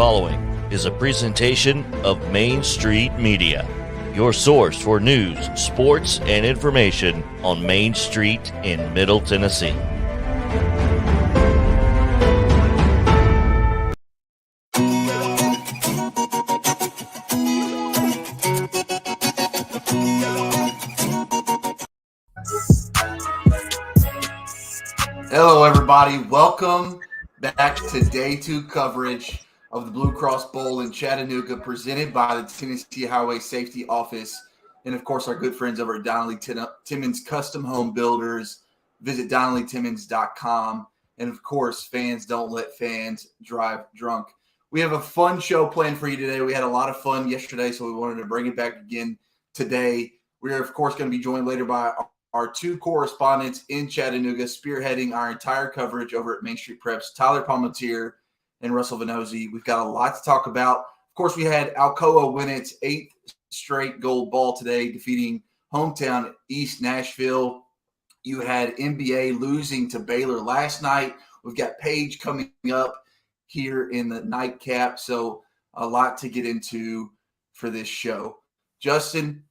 following is a presentation of Main Street Media, your source for news, sports, and information on Main Street in Middle Tennessee. Hello, everybody. Welcome back to Day 2 coverage of the Blue Cross Bowl in Chattanooga, presented by the Tennessee Highway Safety Office and, of course, our good friends over at Donnelly Timmons Custom Home Builders. Visit DonnellyTimmons.com. And, of course, fans don't let fans drive drunk. We have a fun show planned for you today. We had a lot of fun yesterday, so we wanted to bring it back again today. We are, of course, going to be joined later by our two correspondents in Chattanooga, spearheading our entire coverage over at Main Street Preps, Tyler Palmatier and Russell Venozzi. We've got a lot to talk about. Of course, we had Alcoa win its 8th straight gold ball today, defeating hometown East Nashville. You had NBA losing to Baylor last night. We've got Page coming up here in the nightcap, so a lot to get into for this show. Justin,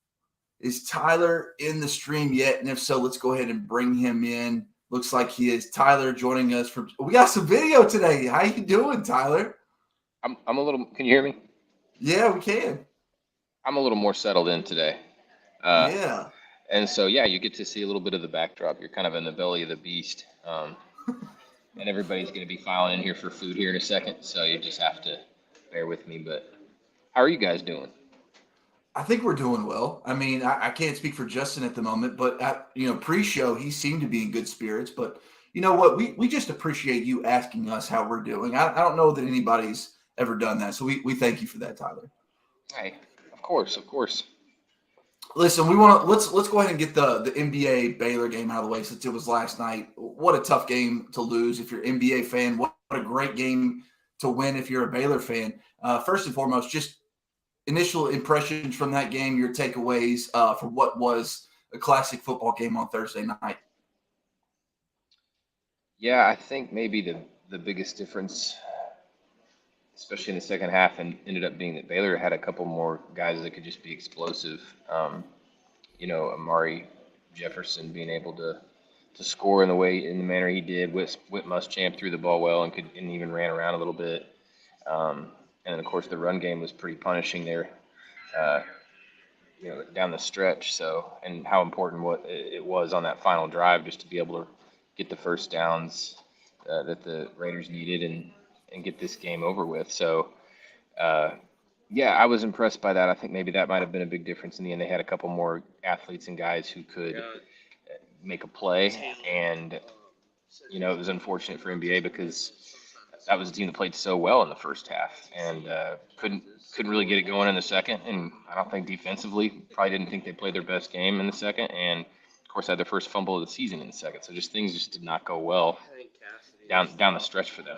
is Tyler in the stream yet? And if so, let's go ahead and bring him in. Looks like he is. Tyler joining us from – we got some video today. How you doing, Tyler? I'm a little – can you hear me? Yeah, we can. I'm a little more settled in today. Yeah. And so, yeah, you get to see a little bit of the backdrop. You're kind of in the belly of the beast. And everybody's going to be filing in here for food here in a second, so you just have to bear with me. But how are you guys doing? I think we're doing well. I mean, I can't speak for Justin at the moment, but pre-show, he seemed to be in good spirits. But you know what? We just appreciate you asking us how we're doing. I don't know that anybody's ever done that. So we thank you for that, Tyler. Hey, of course. Listen, we want to let's go ahead and get the NBA Baylor game out of the way since it was last night. What a tough game to lose if you're an NBA fan. What a great game to win if you're a Baylor fan. First and foremost, just initial impressions from that game, your takeaways from what was a classic football game on Thursday night. Yeah, I think maybe the biggest difference, especially in the second half, and ended up being that Baylor had a couple more guys that could just be explosive. Amari Jefferson being able to score in the manner he did. Whit Muschamp threw the ball well and even ran around a little bit. And then, of course, the run game was pretty punishing there, down the stretch. So, and how important it was on that final drive just to be able to get the first downs that the Raiders needed and get this game over with. So, I was impressed by that. I think maybe that might have been a big difference in the end. They had a couple more athletes and guys who could make a play. And, it was unfortunate for NBA because that was a team that played so well in the first half and couldn't really get it going in the second. And I don't think defensively, probably didn't think they played their best game in the second. And, of course, had their first fumble of the season in the second. So things just did not go well down the stretch for them.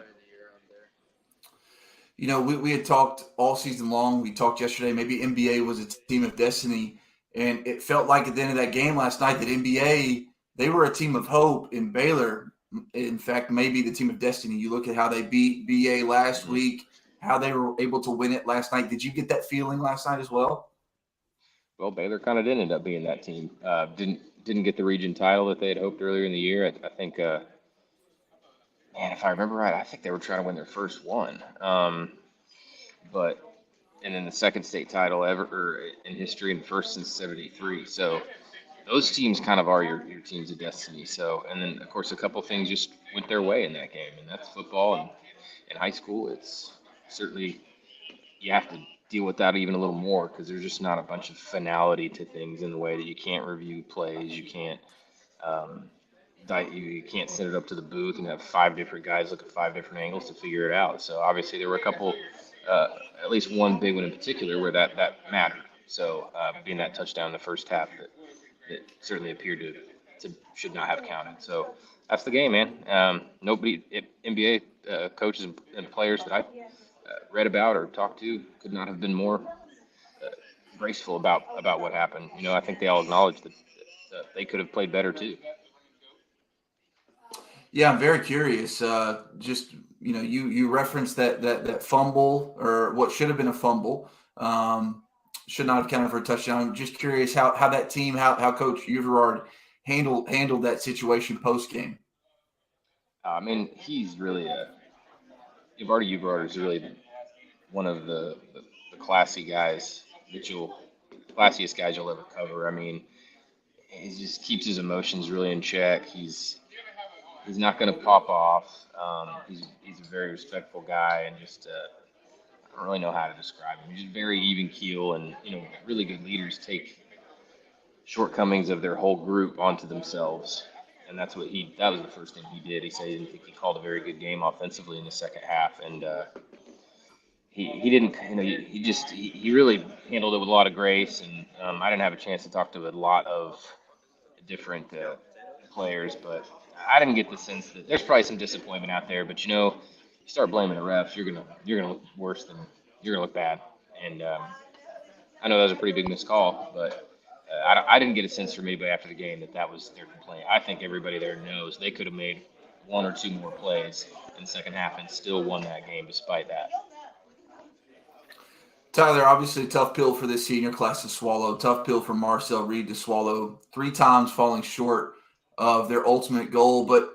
We had talked all season long. We talked yesterday. Maybe NBA was a team of destiny. And it felt like at the end of that game last night that NBA, they were a team of hope, in Baylor, in fact, maybe the team of destiny. You look at how they beat BA last week, how they were able to win it last night. Did you get that feeling last night as well? Well, Baylor kind of did end up being that team. Didn't get the region title that they had hoped earlier in the year. I think, if I remember right, I think they were trying to win their first one. And then the second state title ever in history, and first since '73. So those teams kind of are your teams of destiny. So, and then, of course, a couple things just went their way in that game, and that's football. And in high school, it's certainly you have to deal with that even a little more because there's just not a bunch of finality to things in the way that you can't review plays. You can't you can't send it up to the booth and have 5 different guys look at 5 different angles to figure it out. So, obviously, there were a couple, at least one big one in particular, where that mattered. So, being that touchdown in the first half that certainly appeared to should not have counted. So that's the game, man. NBA coaches and players that I read about or talked to could not have been more graceful about what happened. I think they all acknowledged that they could have played better too. Yeah, I'm very curious. Just you referenced that fumble or what should have been a fumble. Should not have counted for a touchdown. I'm just curious how that team, how Coach Uverard handled that situation post game. I mean, he's really Uvardi is really one of the classy guys that you'll classiest guys you'll ever cover. I mean, he just keeps his emotions really in check. He's not going to pop off. He's a very respectful guy, and just I don't really know how to describe him. He's just very even keel, and really good leaders take shortcomings of their whole group onto themselves. And that was the first thing he did. He said he didn't think he called a very good game offensively in the second half. And he didn't, he really handled it with a lot of grace. And I didn't have a chance to talk to a lot of different players, but I didn't get the sense that there's probably some disappointment out there. But you start blaming the refs, you're gonna look worse than you're gonna look bad. And I know that was a pretty big missed call, but I didn't get a sense from anybody after the game that was their complaint. I think everybody there knows they could have made one or two more plays in the second half and still won that game despite that. Tyler, obviously a tough pill for this senior class to swallow. Tough pill for Marcel Reed to swallow. 3 times falling short of their ultimate goal. But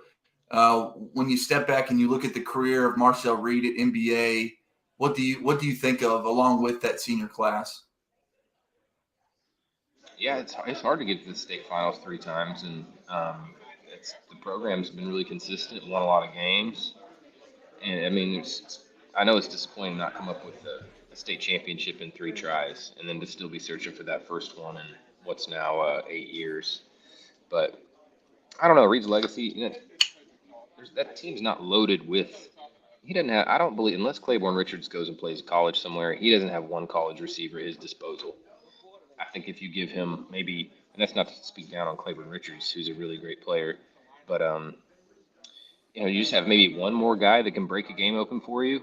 when you step back and you look at the career of Marcel Reed at NBA, what do you think of along with that senior class? Yeah, it's hard to get to the state finals 3 times, and the program's been really consistent, won a lot of games, and I mean, I know it's disappointing not come up with a state championship in 3 tries, and then to still be searching for that first one in what's now 8 years. But I don't know, Reed's legacy. That team's not loaded with. He doesn't have. I don't believe unless Claiborne Richards goes and plays college somewhere, he doesn't have one college receiver at his disposal. I think if you give him maybe, and that's not to speak down on Claiborne Richards, who's a really great player, but you just have maybe one more guy that can break a game open for you,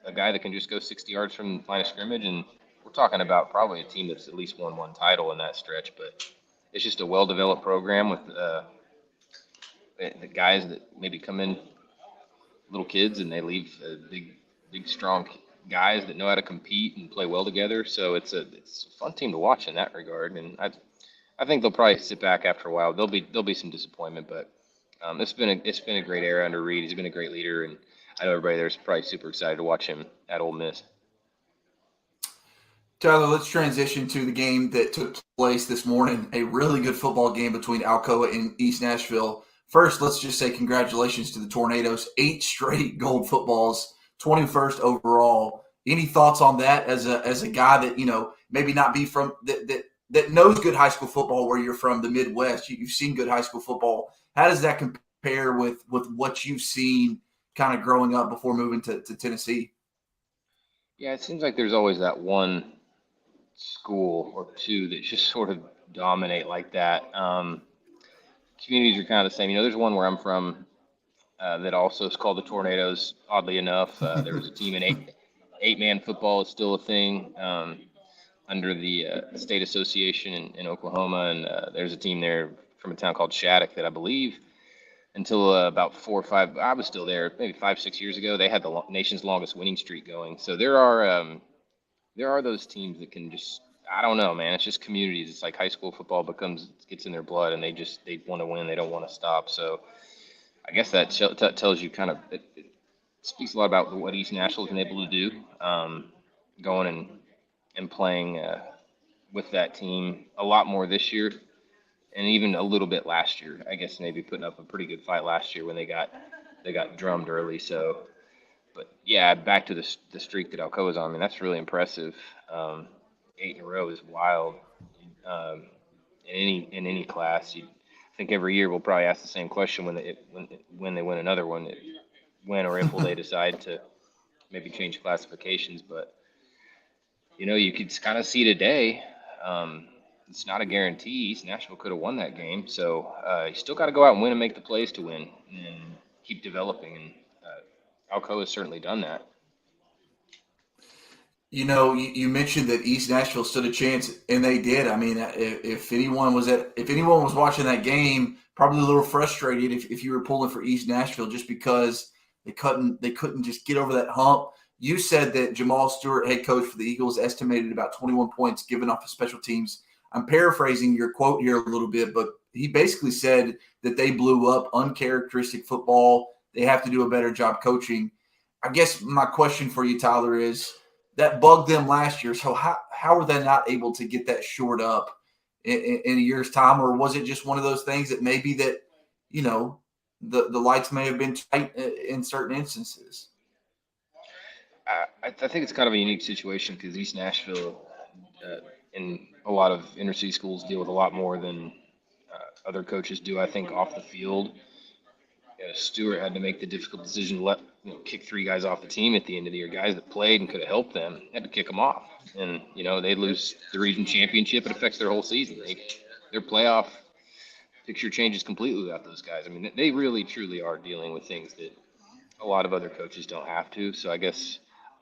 a guy that can just go 60 yards from the line of scrimmage, and we're talking about probably a team that's at least won one title in that stretch. But it's just a well-developed program with the guys that maybe come in little kids and they leave big, strong guys that know how to compete and play well together. So it's a fun team to watch in that regard. And I think they'll probably sit back after a while. There'll be some disappointment, but it's been a great era under Reed. He's been a great leader, and I know everybody there's probably super excited to watch him at Ole Miss. Tyler, let's transition to the game that took place this morning. A really good football game between Alcoa and East Nashville. First, let's just say congratulations to the Tornadoes. 8 straight gold footballs, 21st overall. Any thoughts on that as a guy that, maybe not be from that knows good high school football where you're from, the Midwest? You've seen good high school football. How does that compare with what you've seen kind of growing up before moving to Tennessee? Yeah, it seems like there's always that one school or two that just sort of dominate like that. Communities are kind of the same. There's one where I'm from that also is called the Tornadoes. Oddly enough, there was a team in eight-man football is still a thing under the state association in Oklahoma, and there's a team there from a town called Shattuck that I believe until about 4 or 5. I was still there, maybe 5, 6 years ago. They had the nation's longest winning streak going. So there are those teams that can just. I don't know, man. It's just communities. It's like high school football gets in their blood, and they want to win. They don't want to stop. So I guess that tells you kind of it speaks a lot about what East Nashville's been able to do, going and playing with that team a lot more this year, and even a little bit last year. I guess maybe putting up a pretty good fight last year when they got drummed early. So, but yeah, back to the streak that Alcoa's on. I mean, that's really impressive. 8 in a row is wild. Um, in any class, I think every year we'll probably ask the same question when they win another one, when or if will they decide to maybe change classifications. But you could kind of see today. It's not a guarantee. East Nashville could have won that game, so you still got to go out and win and make the plays to win and keep developing. And Alcoa has certainly done that. You mentioned that East Nashville stood a chance, and they did. I mean, if anyone was watching that game, probably a little frustrated if you were pulling for East Nashville just because they couldn't just get over that hump. You said that Jamal Stewart, head coach for the Eagles, estimated about 21 points given off of special teams. I'm paraphrasing your quote here a little bit, but he basically said that they blew up uncharacteristic football. They have to do a better job coaching. I guess my question for you, Tyler, is that bugged them last year. So how were they not able to get that shored up in a year's time, or was it just one of those things that maybe that the lights may have been tight in certain instances? I think it's kind of a unique situation because East Nashville and a lot of inner city schools deal with a lot more than other coaches do. I think off the field, Stewart had to make the difficult decision to let kick three guys off the team at the end of the year, guys that played and could have helped them. Had to kick them off, and they lose the region championship. It affects their whole season. Their playoff picture changes completely without those guys. I mean, they really truly are dealing with things that a lot of other coaches don't have to. So I guess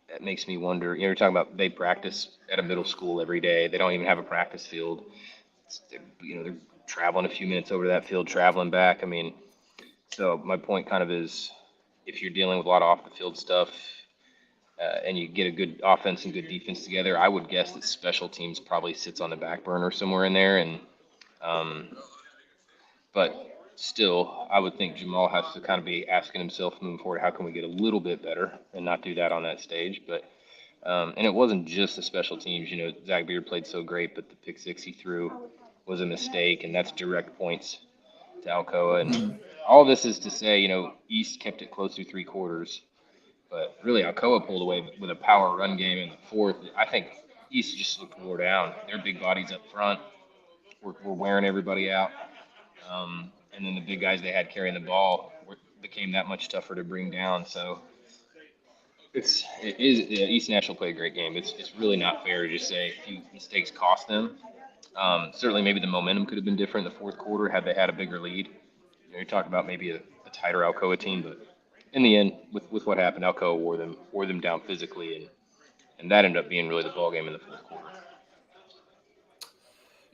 that makes me wonder. You're talking about they practice at a middle school every day. They don't even have a practice field. They're traveling a few minutes over to that field, traveling back. I mean, so my point kind of is, if you're dealing with a lot of off the field stuff, and you get a good offense and good defense together, I would guess that special teams probably sits on the back burner somewhere in there. And um, but still, I would think Jamal has to kind of be asking himself moving forward, how can we get a little bit better and not do that on that stage? But and it wasn't just the special teams. Zach Beard played so great, but the pick six he threw was a mistake, and that's direct points to Alcoa. And all this is to say, East kept it close through three quarters, but really Alcoa pulled away with a power run game in the fourth. I think East just looked wore down. Their big bodies up front were wearing everybody out. And then the big guys they had carrying the ball became that much tougher to bring down. So East National played a great game. It's really not fair to just say a few mistakes cost them. Certainly, maybe the momentum could have been different in the fourth quarter had they had a bigger lead. You're talking about maybe a tighter Alcoa team, but in the end, with what happened, Alcoa wore them down physically, and that ended up being really the ball game in the fourth quarter.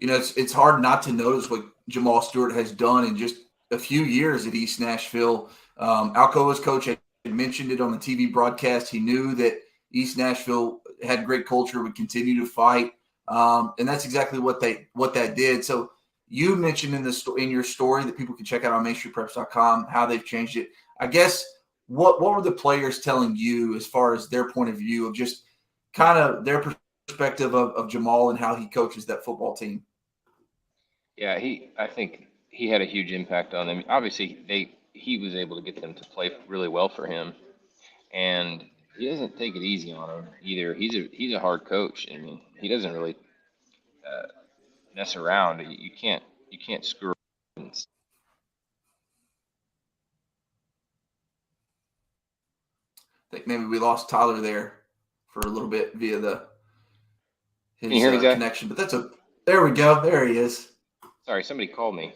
It's hard not to notice what Jamal Stewart has done in just a few years at East Nashville. Alcoa's coach had mentioned it on the TV broadcast. He knew that East Nashville had great culture, would continue to fight, and that's exactly what that did. So you mentioned in your story that people can check out on MainStreetPreps.com how they've changed it. I guess what were the players telling you as far as their point of view of just kind of their perspective of Jamal and how he coaches that football team? Yeah, I think he had a huge impact on them. Obviously, he was able to get them to play really well for him, and he doesn't take it easy on them either. He's a hard coach. I mean, he doesn't really uh, mess around. You can't screw. Around. I think maybe we lost Tyler there for a little bit via Can his you hear me, Zach? connection, but there we go. There he is. Sorry, somebody called me.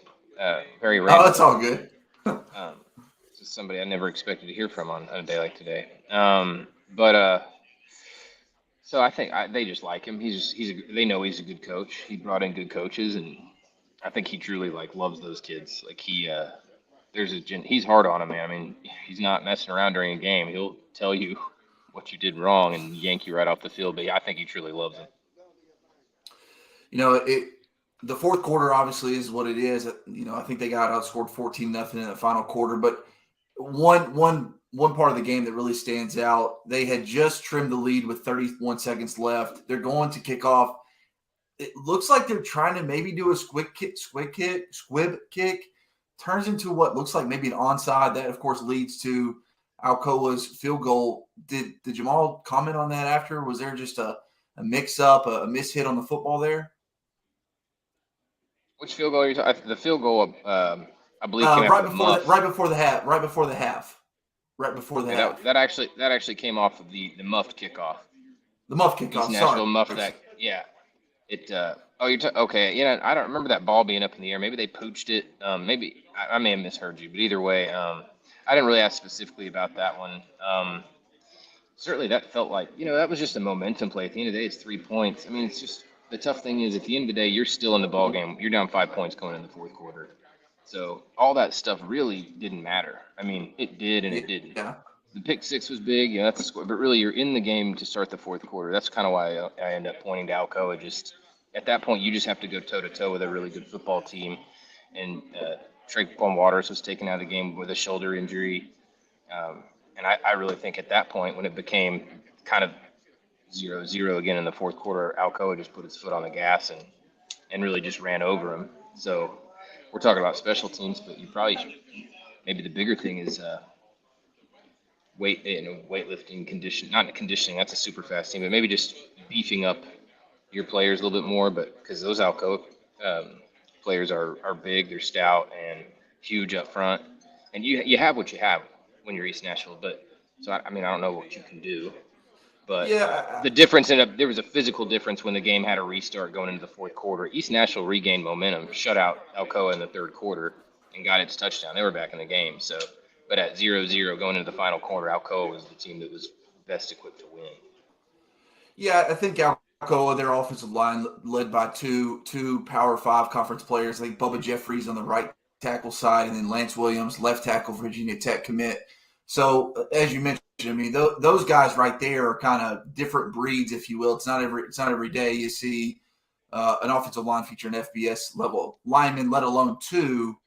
Very Oh, random. that's all good. This is somebody I never expected to hear from on a day like today. But so I think they just like him. They know he's a good coach. He brought in good coaches, and I think he truly loves those kids. He's hard on him, man. I mean, he's not messing around during a game. He'll tell you what you did wrong and yank you right off the field. But I think he truly loves him. The fourth quarter obviously is what it is. I think they got outscored 14-0 in the final quarter. But one part of the game that really stands out, they had just trimmed the lead with 31 seconds left. They're going to kick off. It looks like they're trying to maybe do a squib kick. Turns into what looks like maybe an onside. That, of course, leads to Alcoa's field goal. Did Jamal comment on that after? Was there just a mix-up, a mishit on the football there? Which field goal are you talking? The field goal, I believe, came after the muff. Right before the half. That actually came off of the muffed kickoff. The muff kickoff. East Nashville muffed that. Yeah. Okay. Yeah, I don't remember that ball being up in the air. Maybe they pooched it. Maybe I may have misheard you, but either way, I didn't really ask specifically about that one. certainly that felt like, that was just a momentum play. At the end of the day, it's 3 points. I mean, it's just the tough thing is at the end of the day, you're still in the ball game. You're down 5 points going in the fourth quarter. So all that stuff really didn't matter. I mean, it did and it didn't. Yeah. The pick six was big, that's a score, but really you're in the game to start the fourth quarter. That's kind of why I end up pointing to Alcoa. Just at that point, you just have to go toe to toe with a really good football team. And Traquan Waters was taken out of the game with a shoulder injury. And I really think at that point, when it became kind of 0-0 again in the fourth quarter, Alcoa just put his foot on the gas and really just ran over him. So we're talking about special teams, but you probably should, maybe the bigger thing is weightlifting not conditioning. That's a super fast team, but maybe just beefing up your players a little bit more. But because those Alcoa players are big, they're stout and huge up front, and you have what you have when you're East Nashville. But so I mean, I don't know what you can do, but the difference there was a physical difference when the game had a restart going into the fourth quarter. East Nashville regained momentum, shut out Alcoa in the third quarter, and got its touchdown. They were back in the game. So, but at 0-0 going into the final quarter, Alcoa was the team that was best equipped to win. Yeah, I think Alcoa, their offensive line led by two Power 5 conference players. I think Bubba Jeffries on the right tackle side, and then Lance Williams, left tackle, Virginia Tech commit. So as you mentioned, I mean, those guys right there are kind of different breeds, if you will. It's not every day you see an offensive line feature an FBS level lineman, let alone two.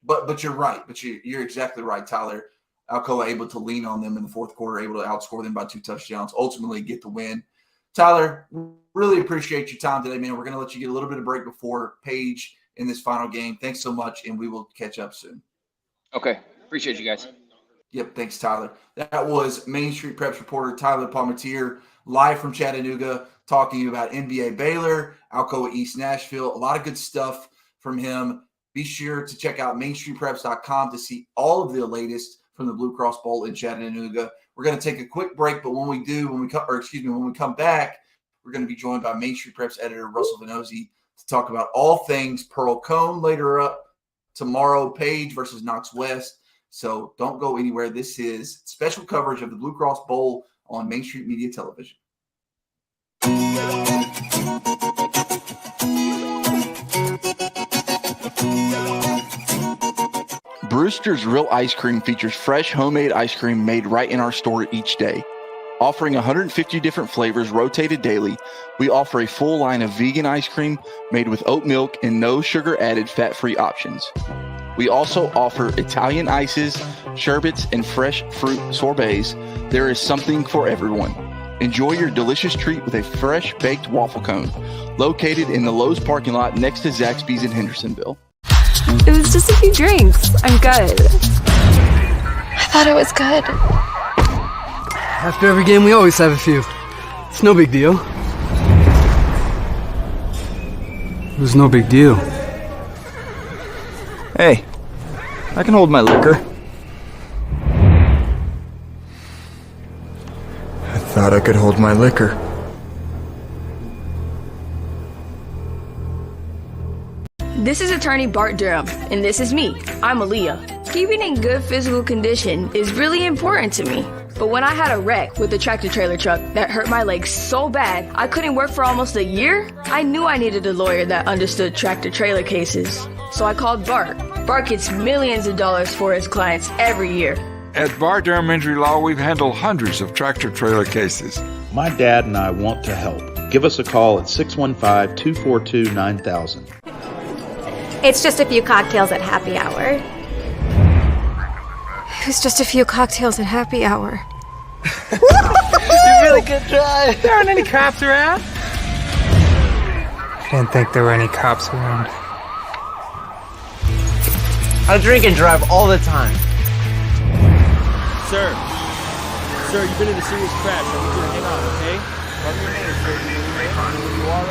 But you're right. But you're exactly right, Tyler. Alcoa able to lean on them in the fourth quarter, able to outscore them by 2 touchdowns, ultimately get the win. Tyler, really appreciate your time today, man. We're going to let you get a little bit of break before Paige in this final game. Thanks so much, and we will catch up soon. Okay. Appreciate you guys. Yep, thanks, Tyler. That was Main Street Preps reporter Tyler Palmatier, live from Chattanooga, talking about NBA Baylor, Alcoa East Nashville. A lot of good stuff from him. Be sure to check out mainstreetpreps.com to see all of the latest from the Blue Cross Bowl in Chattanooga. We're going to take a quick break, but when we come back, we're going to be joined by Main Street Preps editor Russell Venozzi to talk about all things Pearl Cone later up tomorrow, Page versus Knox West. So don't go anywhere. This is special coverage of the Blue Cross Bowl on Main Street Media Television. Brewster's Real Ice Cream features fresh homemade ice cream made right in our store each day. Offering 150 different flavors rotated daily, we offer a full line of vegan ice cream made with oat milk and no sugar added fat-free options. We also offer Italian ices, sherbets, and fresh fruit sorbets. There is something for everyone. Enjoy your delicious treat with a fresh baked waffle cone, located in the Lowe's parking lot next to Zaxby's in Hendersonville. It was just a few drinks. I'm good. I thought it was good. After every game, we always have a few. It's no big deal. It was no big deal. Hey, I can hold my liquor. I thought I could hold my liquor. This is attorney Bart Durham, and this is me. I'm Aaliyah. Keeping in good physical condition is really important to me. But when I had a wreck with a tractor-trailer truck that hurt my legs so bad I couldn't work for almost a year, I knew I needed a lawyer that understood tractor-trailer cases. So I called Bart. Bart gets millions of dollars for his clients every year. At Bart Durham Injury Law, we've handled hundreds of tractor-trailer cases. My dad and I want to help. Give us a call at 615-242-9000. It's just a few cocktails at happy hour. It was just a few cocktails at happy hour. You really good try. There aren't any cops around. I didn't think there were any cops around. I drink and drive all the time. Sir, you've been in a serious crash. I need you to hang on, okay? Run your name, sir. You all right?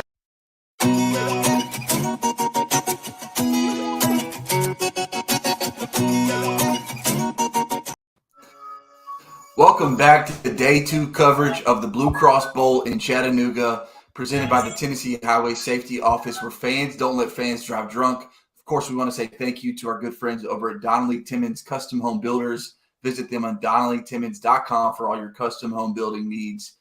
Welcome back to the Day 2 coverage of the Blue Cross Bowl in Chattanooga, presented by the Tennessee Highway Safety Office, where fans don't let fans drive drunk. Of course, we want to say thank you to our good friends over at Donnelly, Timmons Custom Home Builders. Visit them on DonnellyTimmons.com for all your custom home building needs.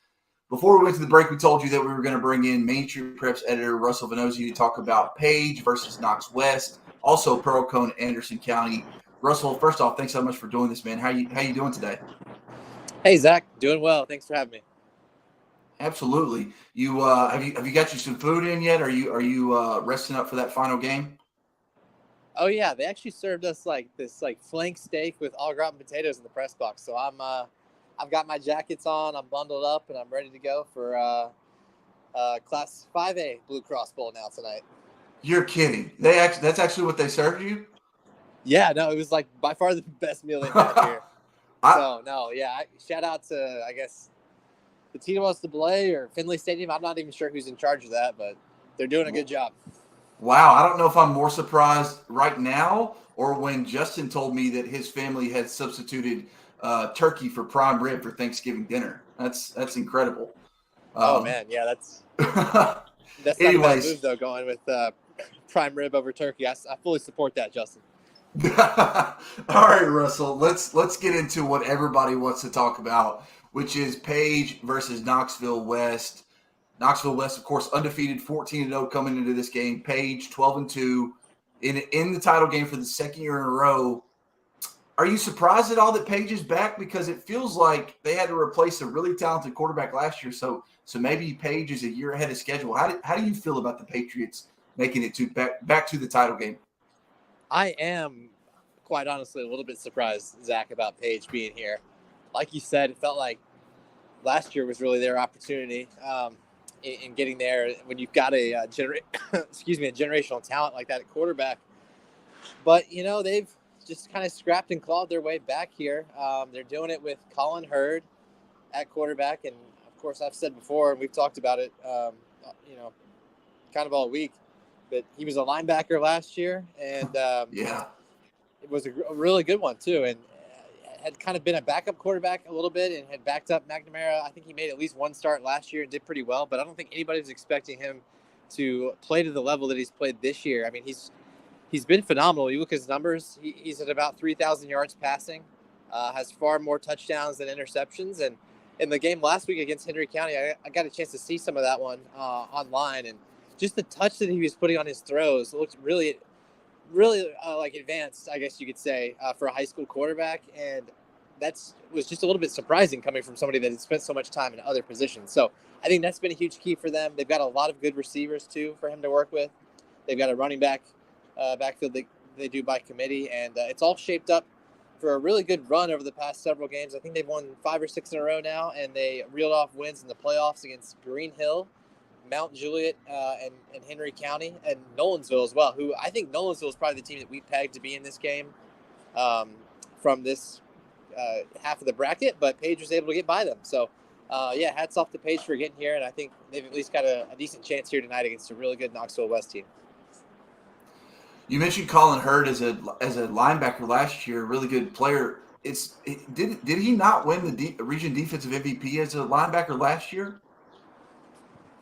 Before we went to the break, we told you that we were going to bring in Main Street Preps editor Russell Venozzi to talk about Page versus Knox West, also Pearl-Cohn, Anderson County. Russell, first off, thanks so much for doing this, man. How you doing today? Hey, Zach, doing well. Thanks for having me. Absolutely. You have you got you some food in yet? Are you resting up for that final game? Oh yeah, they actually served us this flank steak with au gratin potatoes in the press box. So I've got my jackets on, I'm bundled up, and I'm ready to go for Class 5A Blue Cross Bowl now tonight. You're kidding. That's actually what they served you? Yeah, no, it was like by far the best meal they've had here. Shout out to, I guess, the Timmons Display or Finley Stadium. I'm not even sure who's in charge of that, but they're doing a good job. Wow. I don't know if I'm more surprised right now or when Justin told me that his family had substituted turkey for prime rib for Thanksgiving dinner. That's incredible. Oh, man. Yeah, that's not a bad move, though, going with prime rib over turkey. I fully support that, Justin. All right, Russell, let's get into what everybody wants to talk about, which is Page versus Knoxville West. Knoxville West, of course, undefeated, 14-0 coming into this game. Page 12-2 in the title game for the second year in a row. Are you surprised at all that Page is back? Because it feels like they had to replace a really talented quarterback last year, so maybe Page is a year ahead of schedule. How do you feel about the Patriots making it back to the title game? I am, quite honestly, a little bit surprised, Zach, about Page being here. Like you said, it felt like last year was really their opportunity in getting there when you've got a generational talent like that at quarterback. But, they've just kind of scrapped and clawed their way back here. They're doing it with Colin Hurd at quarterback. And, of course, I've said before, and we've talked about it, kind of all week, but he was a linebacker last year, and it was a really good one too, and had kind of been a backup quarterback a little bit and had backed up McNamara. I think he made at least one start last year and did pretty well, but I don't think anybody was expecting him to play to the level that he's played this year. I mean, he's been phenomenal. You look at his numbers, he's at about 3,000 yards passing, has far more touchdowns than interceptions, and in the game last week against Henry County, I got a chance to see some of that one online, and just the touch that he was putting on his throws looked really, really like advanced, I guess you could say, for a high school quarterback. And was just a little bit surprising coming from somebody that had spent so much time in other positions. So I think that's been a huge key for them. They've got a lot of good receivers, too, for him to work with. They've got a running backfield they do by committee. And it's all shaped up for a really good run over the past several games. I think they've won 5 or 6 in a row now, and they reeled off wins in the playoffs against Green Hill, Mount Juliet, and Henry County, and Nolensville as well, who I think Nolensville is probably the team that we pegged to be in this game from this half of the bracket, but Page was able to get by them. So, hats off to Page for getting here, and I think they've at least got a decent chance here tonight against a really good Knoxville West team. You mentioned Colin Hurd as a linebacker last year, really good player. Did he not win the region defensive MVP as a linebacker last year?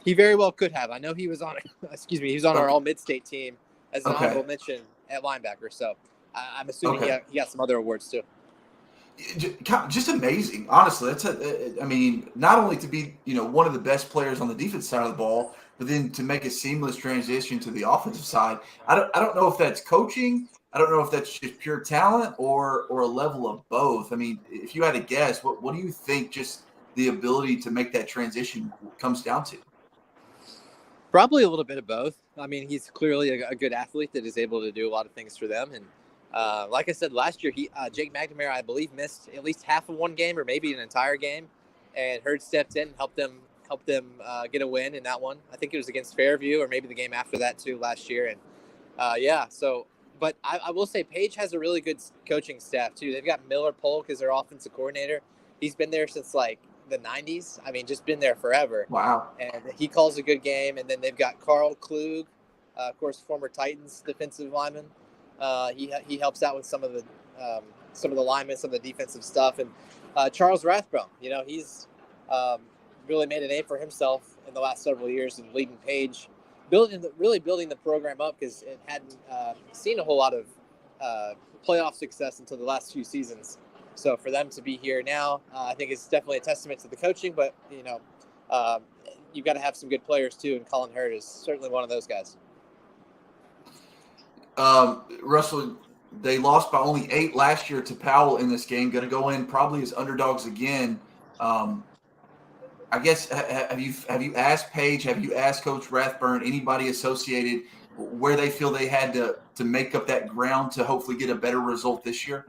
He very well could have. I know he was on our all mid-state team as an honorable mention at linebacker. So I'm assuming he got some other awards too. Just amazing, honestly. Not only to be one of the best players on the defense side of the ball, but then to make a seamless transition to the offensive side. I don't know if that's coaching. I don't know if that's just pure talent or a level of both. I mean, if you had to guess, what do you think just the ability to make that transition comes down to? Probably a little bit of both. I mean, he's clearly a good athlete that is able to do a lot of things for them. And like I said, last year, Jake McNamara, I believe, missed at least half of one game or maybe an entire game. And Hurd stepped in and helped them get a win in that one. I think it was against Fairview or maybe the game after that too last year. And but I will say Page has a really good coaching staff too. They've got Miller Polk as their offensive coordinator. He's been there since like the 90s. I mean, just been there forever. Wow. And he calls a good game. And then they've got Carl Klug, of course, former Titans defensive lineman. He helps out with some of the linemen, some of the defensive stuff. And Charles Rathbone, he's really made a name for himself in the last several years and leading Page, building the program up because it hadn't seen a whole lot of playoff success until the last few seasons. So for them to be here now, I think it's definitely a testament to the coaching. But you've got to have some good players too, and Colin Hurd is certainly one of those guys. Russell, they lost by only 8 last year to Powell in this game. Going to go in probably as underdogs again. I guess have you asked Paige? Have you asked Coach Rathburn? Anybody associated where they feel they had to make up that ground to hopefully get a better result this year?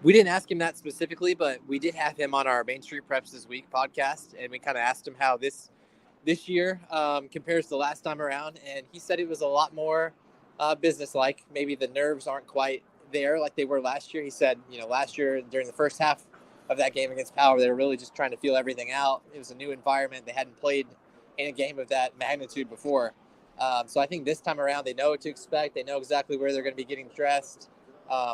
We didn't ask him that specifically, but we did have him on our Main Street Preps This Week podcast, and we kind of asked him how this year compares to last time around, and he said it was a lot more business-like. Maybe the nerves aren't quite there like they were last year. He said, last year during the first half of that game against Power, they were really just trying to feel everything out. It was a new environment. They hadn't played in a game of that magnitude before. So I think this time around, they know what to expect. They know exactly where they're going to be getting dressed.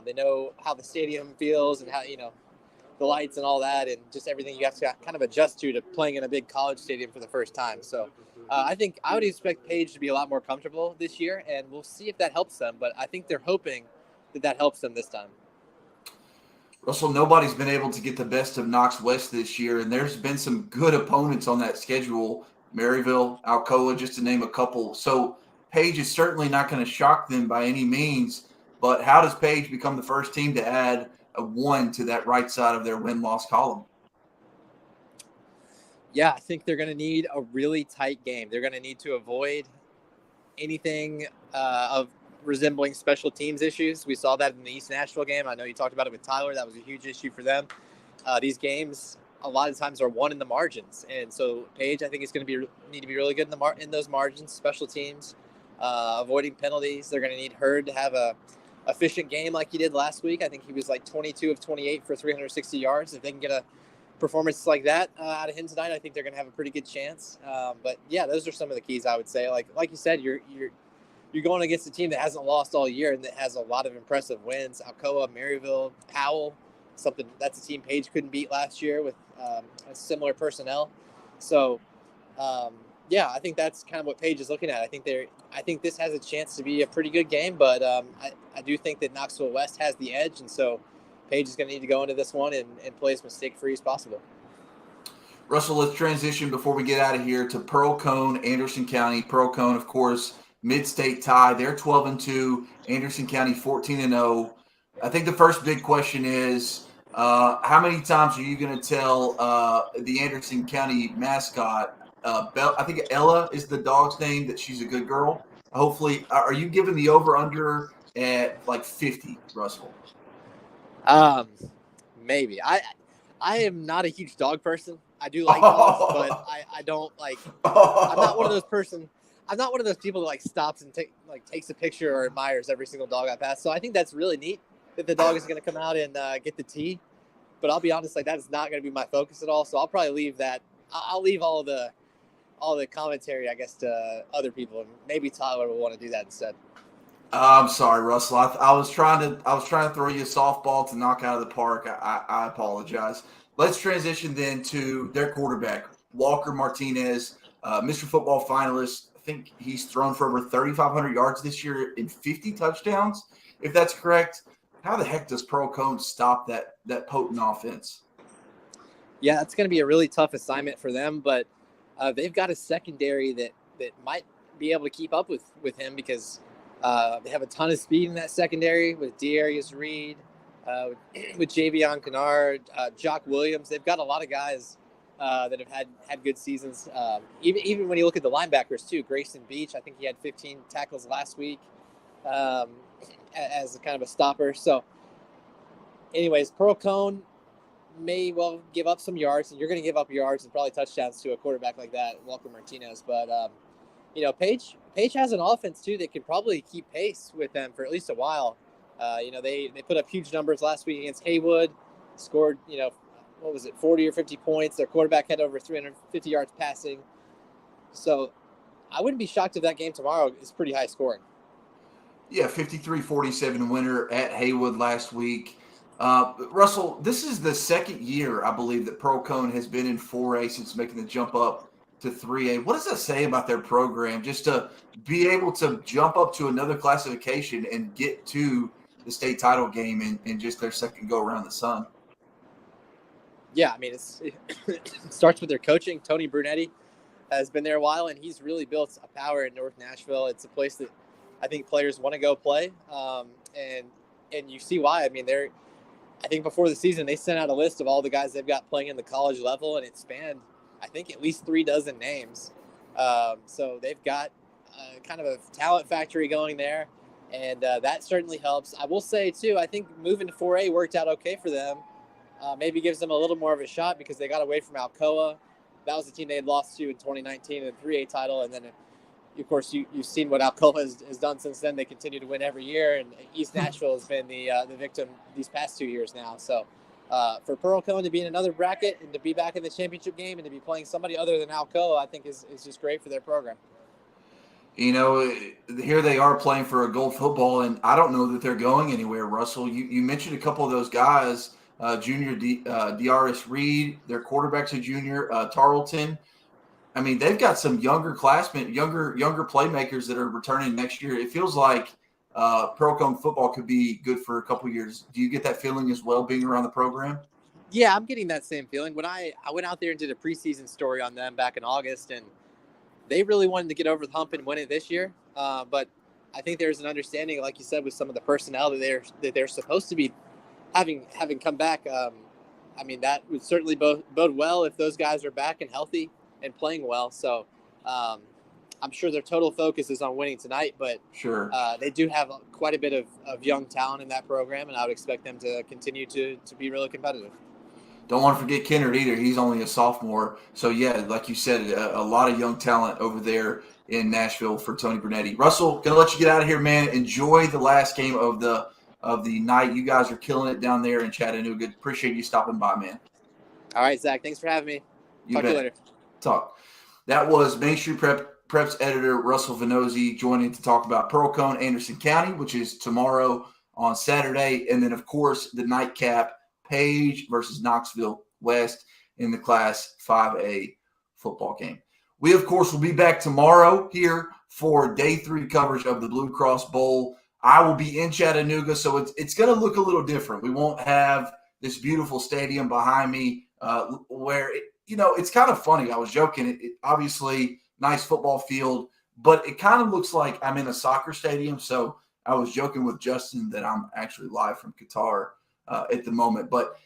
They know how the stadium feels and how, the lights and all that, and just everything you have to kind of adjust to playing in a big college stadium for the first time. So I think I would expect Paige to be a lot more comfortable this year, and we'll see if that helps them. But I think they're hoping that helps them this time. Russell, nobody's been able to get the best of Knox West this year, and there's been some good opponents on that schedule. Maryville, Alcoa, just to name a couple. So Paige is certainly not going to shock them by any means, but how does Paige become the first team to add a 1 to that right side of their win-loss column? Yeah, I think they're going to need a really tight game. They're going to need to avoid anything of resembling special teams issues. We saw that in the East Nashville game. I know you talked about it with Tyler. That was a huge issue for them. These games a lot of times are won in the margins, and so Paige, I think, is going to need to be really good in those margins, special teams, avoiding penalties. They're going to need Hurd to have a efficient game like he did last week. I think he was like 22 of 28 for 360 yards. If they can get a performance like that out of him tonight, I think they're going to have a pretty good chance. But yeah, those are some of the keys, I would say. Like you said, you're going against a team that hasn't lost all year and that has a lot of impressive wins. Alcoa, Maryville, Powell, that's a team Paige couldn't beat last year with a similar personnel. So yeah, I think that's kind of what Paige is looking at. I think this has a chance to be a pretty good game, but I do think that Knoxville West has the edge, and so Paige is going to need to go into this one and play as mistake-free as possible. Russell, let's transition before we get out of here to Pearl Cone, Anderson County. Pearl Cone, of course, mid-state tie. They're 12-2. Anderson County 14-0. I think the first big question is, how many times are you going to tell the Anderson County mascot, I think Ella is the dog's name, that she's a good girl? Hopefully, are you giving the over/under at like 50, Russell? Maybe. I am not a huge dog person. I do like dogs, but I don't like. I'm not one of those people that like stops and takes a picture or admires every single dog I pass. So I think that's really neat that the dog is going to come out and get the tea. But I'll be honest, like, that is not going to be my focus at all. So I'll probably leave that. I'll leave all the commentary, I guess, to other people, and maybe Tyler will want to do that instead. I'm sorry, Russell. I was trying to throw you a softball to knock out of the park. I apologize. Let's transition then to their quarterback, Walker Martinez, Mr. Football finalist. I think he's thrown for over 3,500 yards this year in 50 touchdowns, if that's correct. How the heck does Pearl Cone stop that potent offense? Yeah, that's going to be a really tough assignment for them, but they've got a secondary that might be able to keep up with him because they have a ton of speed in that secondary with Darius Reed, with Javion Kennard, Jock Williams. They've got a lot of guys that have had good seasons. Even when you look at the linebackers too, Grayson Beach, I think he had 15 tackles last week as a kind of a stopper. So anyways, Pearl Cone may well give up some yards, and you're going to give up yards and probably touchdowns to a quarterback like that, Walker Martinez. But, Paige has an offense, too, that can probably keep pace with them for at least a while. They put up huge numbers last week against Haywood, scored, 40 or 50 points. Their quarterback had over 350 yards passing. So I wouldn't be shocked if that game tomorrow is pretty high scoring. Yeah, 53-47 winner at Haywood last week. Russell, this is the second year, I believe, that Pearl Cone has been in 4A since making the jump up to 3A. What does that say about their program, just to be able to jump up to another classification and get to the state title game in just their second go around the sun. Yeah, I mean, it starts with their coaching. Tony Brunetti has been there a while, and he's really built a power in North Nashville. It's a place that I think players want to go play, and you see why. I mean, I think before the season, they sent out a list of all the guys they've got playing in the college level, and it spanned, I think, at least 3 dozen names. So they've got kind of a talent factory going there, and that certainly helps. I will say, too, I think moving to 4A worked out okay for them. Maybe gives them a little more of a shot because they got away from Alcoa. That was the team they had lost to in 2019 in the 3A title. And then, of course, you've seen what Alcoa has done since then. They continue to win every year, and East Nashville has been the victim these past 2 years now. So for Pearl Cone to be in another bracket and to be back in the championship game and to be playing somebody other than Alcoa, I think is just great for their program. You know, here they are playing for a gold football, and I don't know that they're going anywhere, Russell. You mentioned a couple of those guys, junior DRS Reed, their quarterback's a junior, Tarleton. I mean, they've got some younger classmen, younger playmakers that are returning next year. It feels like Pearl-Cohn football could be good for a couple of years. Do you get that feeling as well, being around the program? Yeah, I'm getting that same feeling. When I went out there and did a preseason story on them back in August, and they really wanted to get over the hump and win it this year. But I think there's an understanding, like you said, with some of the personnel that they're supposed to be having come back. I mean, that would certainly bode well if those guys are back and healthy and playing well. So I'm sure their total focus is on winning tonight, but sure, they do have quite a bit of young talent in that program, and I would expect them to continue to be really competitive. Don't want to forget Kennard either. He's only a sophomore. So, yeah, like you said, a lot of young talent over there in Nashville for Tony Brunetti. Russell, going to let you get out of here, man. Enjoy the last game of the night. You guys are killing it down there in Chattanooga. Appreciate you stopping by, man. All right, Zach. Thanks for having me. Talk to you later. Talk. That was Main Street Prep's editor, Russell Venozzi, joining to talk about Pearl-Cohn, Anderson County, which is tomorrow on Saturday. And then, of course, the nightcap, Page versus Knoxville West in the Class 5A football game. We, of course, will be back tomorrow here for Day 3 coverage of the Blue Cross Bowl. I will be in Chattanooga, so it's going to look a little different. We won't have this beautiful stadium behind me where, it's kind of funny. I was joking. It obviously, nice football field, but it kind of looks like I'm in a soccer stadium. So I was joking with Justin that I'm actually live from Qatar at the moment. But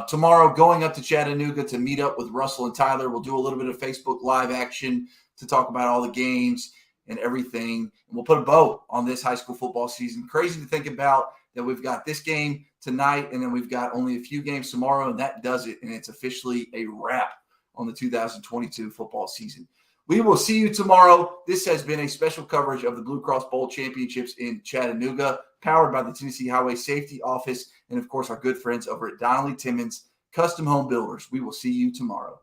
tomorrow, going up to Chattanooga to meet up with Russell and Tyler. We'll do a little bit of Facebook Live action to talk about all the games and everything. And we'll put a bow on this high school football season. Crazy to think about that we've got this game tonight, and then we've got only a few games tomorrow, and that does it. And it's officially a wrap on the 2022 football season. We will see you tomorrow. This has been a special coverage of the Blue Cross Bowl Championships in Chattanooga, powered by the Tennessee Highway Safety Office and, of course, our good friends over at Donnelly, Timmons, Custom Home Builders. We will see you tomorrow.